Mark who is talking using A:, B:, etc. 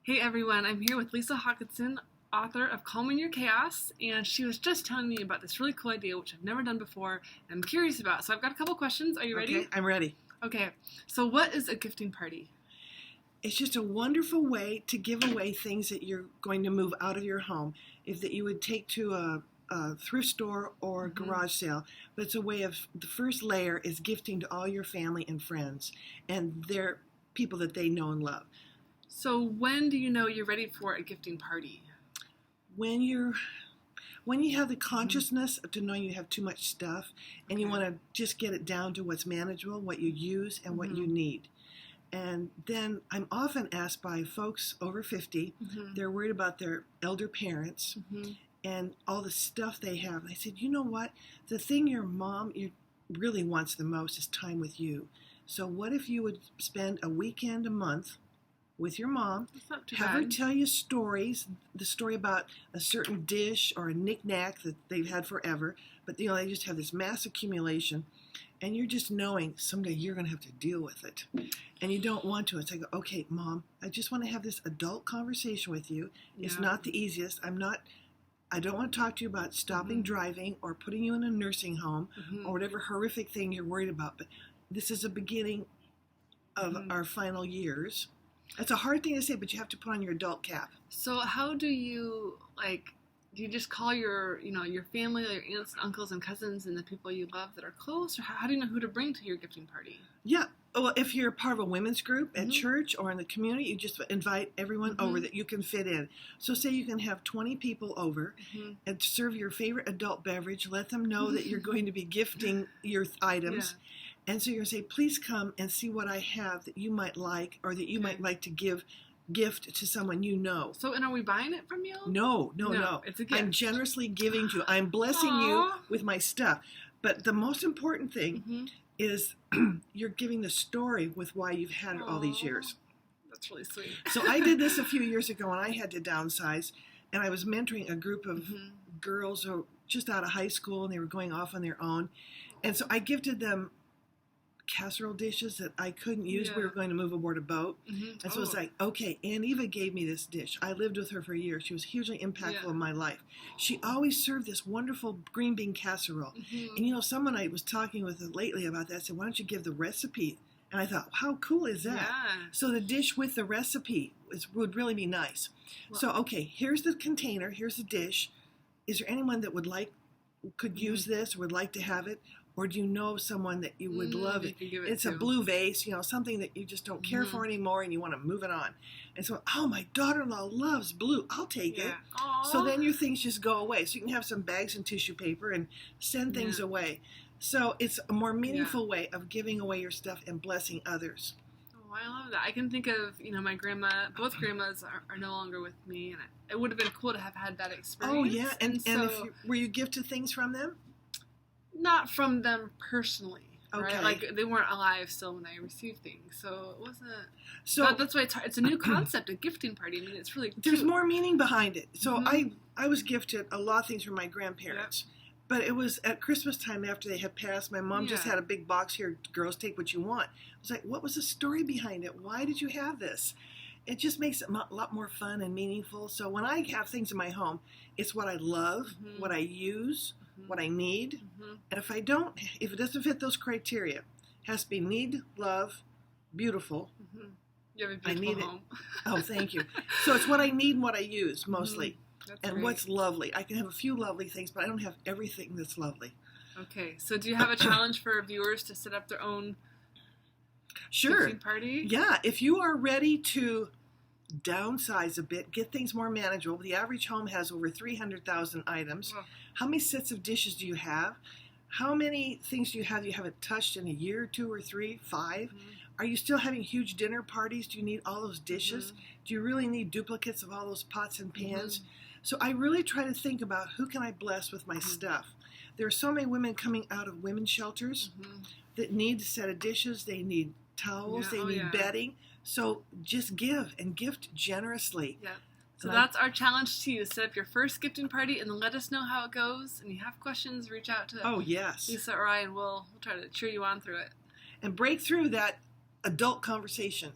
A: Hey everyone, I'm here with Elisa Hawkinson, author of Calming Your Chaos, and she was just telling me about this really cool idea which I've never done before and I'm curious about. So I've got a couple questions. Are you ready?
B: Okay, I'm ready.
A: Okay, so what is a gifting party?
B: It's just a wonderful way to give away things that you're going to move out of your home, if that you would take to a thrift store or a garage sale. But it's a way of, the first layer is gifting to all your family and friends and their people that they know and love.
A: So when do you know you're ready for a gifting party?
B: When you have the consciousness to knowing you have too much stuff and you want to just get it down to what's manageable, what you use and what you need. And then I'm often asked by folks over 50, they're worried about their elder parents and all the stuff they have. And I said, you know what? The thing your mom really wants the most is time with you. So what if you would spend a weekend a month with your mom, have her tell you stories, the story about a certain dish or a knick-knack that they've had forever, but they just have this mass accumulation, and you're just knowing someday you're going to have to deal with it, and you don't want to. It's like, okay, Mom, I just want to have this adult conversation with you. It's not the easiest. I don't want to talk to you about stopping driving or putting you in a nursing home or whatever horrific thing you're worried about, but this is the beginning of our final years. It's a hard thing to say, but you have to put on your adult cap.
A: So how do you, do you just call your family, your aunts, uncles, and cousins, and the people you love that are close? Or how do you know who to bring to your gifting party?
B: Yeah. Well, if you're part of a women's group at church or in the community, you just invite everyone over that you can fit in. So say you can have 20 people over and serve your favorite adult beverage. Let them know that you're going to be gifting your items. Yeah. And so you're going to say, please come and see what I have that you might like or that you might like to gift to someone you know.
A: So, and are we buying it from you?
B: No.
A: It's a gift.
B: I'm generously giving to you. I'm blessing you with my stuff. But the most important thing is you're giving the story with why you've had it all these years.
A: That's really sweet.
B: So I did this a few years ago when I had to downsize, and I was mentoring a group of girls who were just out of high school, and they were going off on their own. And so I gifted them casserole dishes that I couldn't use. We were going to move aboard a boat. And so it's like, okay, Aunt Eva gave me this dish. I lived with her for years. She was hugely impactful in my life. She always served this wonderful green bean casserole. And someone I was talking with lately about that said, why don't you give the recipe? And I thought, how cool is that?
A: Yeah.
B: So the dish with the recipe would really be nice. Well, so, okay, here's the container. Here's the dish. Is there anyone that could use this or would like to have it? Or do you know someone that you would love it? It's a blue vase, something that you just don't care for anymore and you want to move it on. And so, my daughter-in-law loves blue. I'll take it.
A: Aww.
B: So then your things just go away. So you can have some bags and tissue paper and send things away. So it's a more meaningful way of giving away your stuff and blessing others.
A: Oh, I love that. I can think of, my grandma, both grandmas are no longer with me. And it would have been cool to have had that experience.
B: Oh, yeah. And were you gifted things from them?
A: Not from them personally,
B: right?
A: Like they weren't alive still when I received things, so it wasn't. So that's why it's hard. It's a new concept, a gifting party. I mean, it's really
B: there's more meaning behind it. So I was gifted a lot of things from my grandparents, but it was at Christmas time after they had passed. My mom just had a big box here. Girls, take what you want. I was like, what was the story behind it? Why did you have this? It just makes it a lot more fun and meaningful. So when I have things in my home, it's what I love, what I use, what I need. And if it doesn't fit those criteria, it has to be need, love, beautiful.
A: You have a beautiful home.
B: Oh, thank you. So it's what I need and what I use mostly.
A: That's
B: and
A: great.
B: What's lovely. I can have a few lovely things, but I don't have everything that's lovely.
A: Okay. So do you have a challenge for viewers to set up their own gifting party?
B: Yeah. If you are ready to downsize a bit, get things more manageable. The average home has over 300,000 items. How many sets of dishes do you have? How many things do you have you haven't touched in a year, 2 or 3, 5? Are you still having huge dinner parties? Do you need all those dishes? Do you really need duplicates of all those pots and pans? So I really try to think about who can I bless with my stuff. There are so many women coming out of women's shelters that need a set of dishes. They need towels. They need bedding. So just give and gift generously.
A: Yeah. So that's our challenge to you. Set up your first gifting party and then let us know how it goes. And you have questions, reach out to Lisa or I, and we'll try to cheer you on through it.
B: And break through that adult conversation.